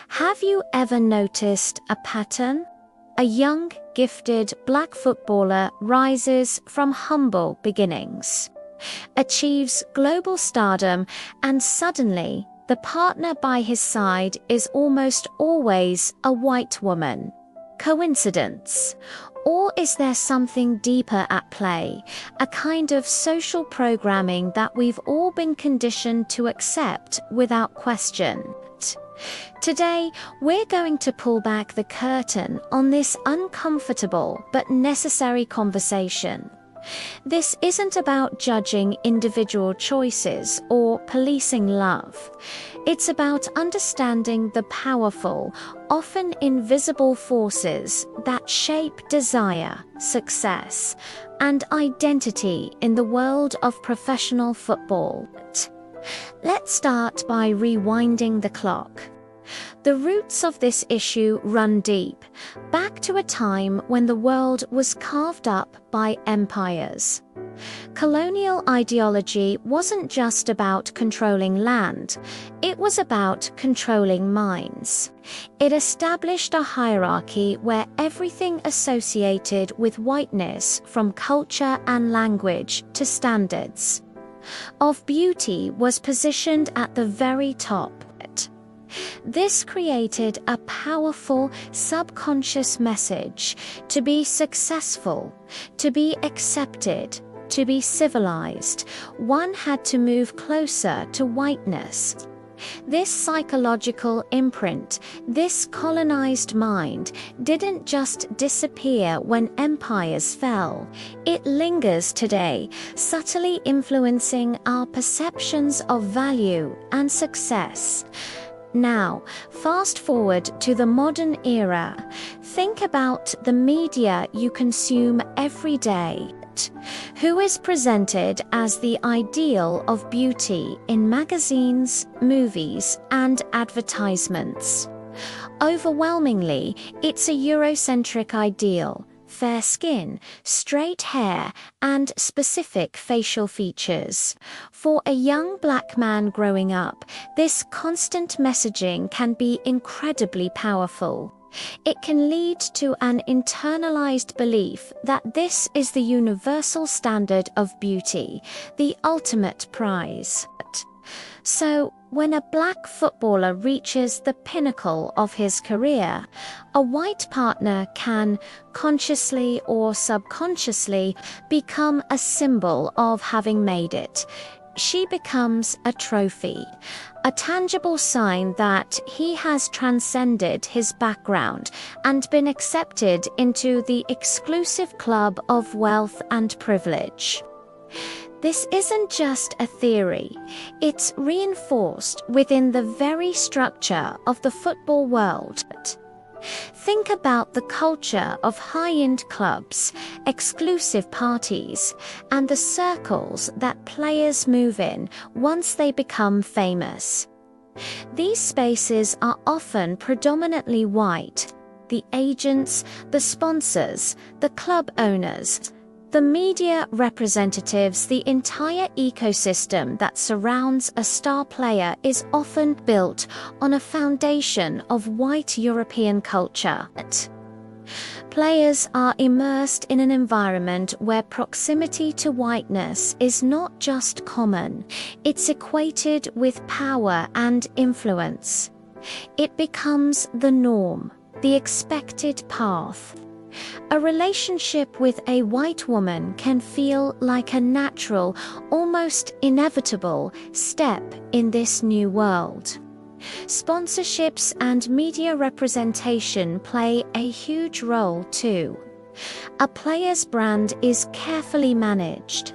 Have you ever noticed a pattern? A young, gifted black footballer rises from humble beginnings, achieves global stardom, and suddenly the partner by his side is almost always a white woman. Coincidence? Or is there something deeper at play, a kind of social programming that we've all been conditioned to accept without question? Today, we're going to pull back the curtain on this uncomfortable but necessary conversation. This isn't about judging individual choices or policing love. It's about understanding the powerful, often invisible forces that shape desire, success, and identity in the world of professional football. Let's start by rewinding the clock. The roots of this issue run deep, back to a time when the world was carved up by empires. Colonial ideology wasn't just about controlling land, it was about controlling minds. It established a hierarchy where everything associated with whiteness, from culture and language to standards of beauty, was positioned at the very top. This created a powerful subconscious message: to be successful, to be accepted, to be civilized, one had to move closer to whiteness. This psychological imprint, this colonized mind, didn't just disappear when empires fell. It lingers today, subtly influencing our perceptions of value and success. Now, fast forward to the modern era. Think about the media you consume every day. Who is presented as the ideal of beauty in magazines, movies, and advertisements? Overwhelmingly, it's a eurocentric ideal: fair skin, straight hair, and specific facial features. For a young black man growing up, this constant messaging can be incredibly powerful. It can lead to an internalized belief that this is the universal standard of beauty, the ultimate prize. So, when a black footballer reaches the pinnacle of his career, a white partner can, consciously or subconsciously, become a symbol of having made it. She becomes a trophy, a tangible sign that he has transcended his background and been accepted into the exclusive club of wealth and privilege. This isn't just a theory, it's reinforced within the very structure of the football world. Think about the culture of high-end clubs, exclusive parties, and the circles that players move in once they become famous. These spaces are often predominantly white: the agents, the sponsors, the club owners, the media representatives. The entire ecosystem that surrounds a star player is often built on a foundation of white European culture. Players are immersed in an environment where proximity to whiteness is not just common, it's equated with power and influence. It becomes the norm, the expected path. A relationship with a white woman can feel like a natural, almost inevitable step in this new world. Sponsorships and media representation play a huge role too. A player's brand is carefully managed.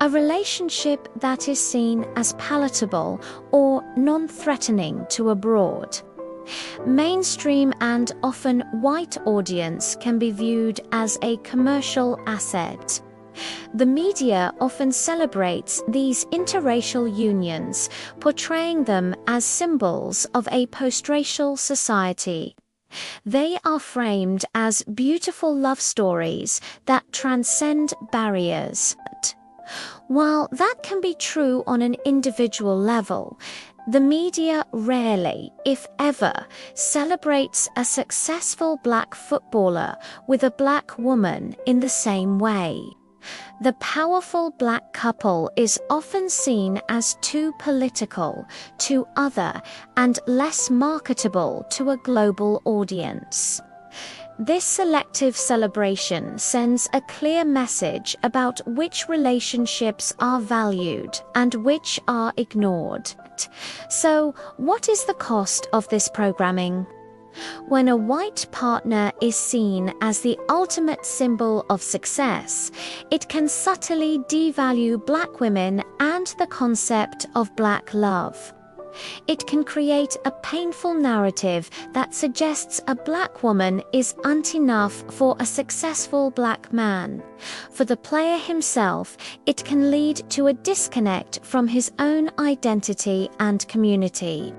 A relationship that is seen as palatable or non-threatening to a broad, mainstream and often white audience can be viewed as a commercial asset. The media often celebrates these interracial unions, portraying them as symbols of a post-racial society. They are framed as beautiful love stories that transcend barriers. While that can be true on an individual level, The media rarely, if ever, celebrates a successful black footballer with a black woman in the same way. The powerful black couple is often seen as too political, too other, and less marketable to a global audience. This selective celebration sends a clear message about which relationships are valued and which are ignored. So, what is the cost of this programming? When a white partner is seen as the ultimate symbol of success, it can subtly devalue black women and the concept of black love. It can create a painful narrative that suggests a black woman is not enough for a successful black man. For the player himself, it can lead to a disconnect from his own identity and community.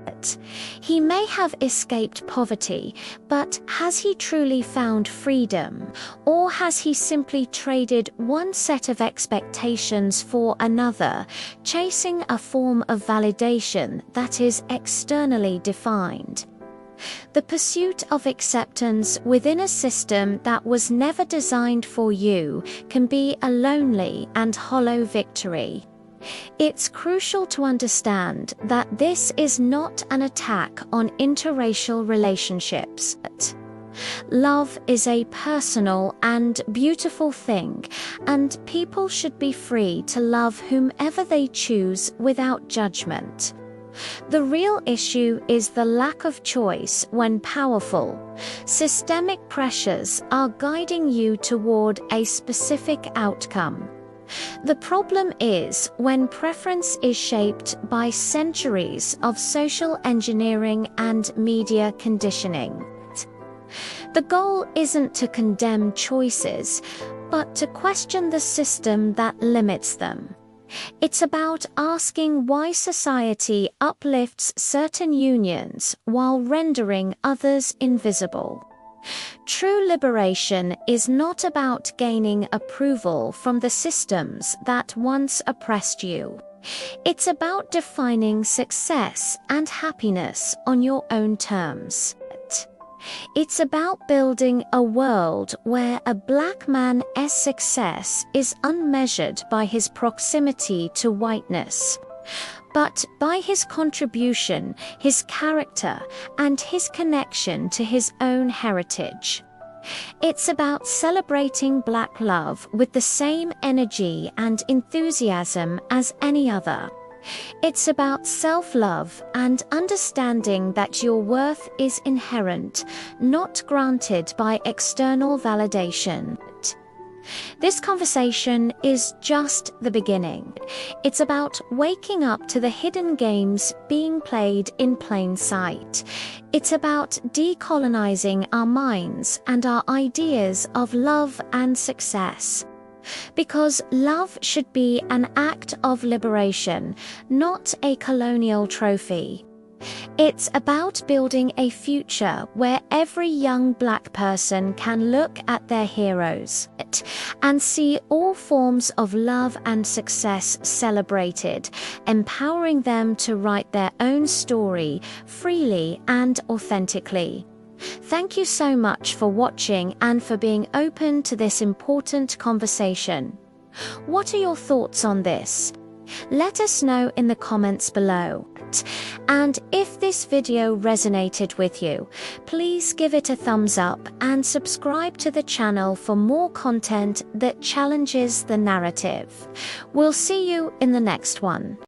He may have escaped poverty, but has he truly found freedom? Or has he simply traded one set of expectations for another, chasing a form of validation that is externally defined? The pursuit of acceptance within a system that was never designed for you can be a lonely and hollow victory. It's crucial to understand that this is not an attack on interracial relationships. Love is a personal and beautiful thing, and people should be free to love whomever they choose without judgment. The real issue is the lack of choice when powerful, systemic pressures are guiding you toward a specific outcome. The problem is when preference is shaped by centuries of social engineering and media conditioning. The goal isn't to condemn choices, but to question the system that limits them. It's about asking why society uplifts certain unions while rendering others invisible. True liberation is not about gaining approval from the systems that once oppressed you. It's about defining success and happiness on your own terms. It's about building a world where a black man's success is unmeasured by his proximity to whiteness, but by his contribution, his character, and his connection to his own heritage. It's about celebrating black love with the same energy and enthusiasm as any other. It's about self-love and understanding that your worth is inherent, not granted by external validation. This conversation is just the beginning. It's about waking up to the hidden games being played in plain sight. It's about decolonizing our minds and our ideas of love and success. Because love should be an act of liberation, not a colonial trophy. It's about building a future where every young black person can look at their heroes and see all forms of love and success celebrated, empowering them to write their own story freely and authentically. Thank you so much for watching and for being open to this important conversation. What are your thoughts on this? Let us know in the comments below. And if this video resonated with you, please give it a thumbs up and subscribe to the channel for more content that challenges the narrative. We'll see you in the next one.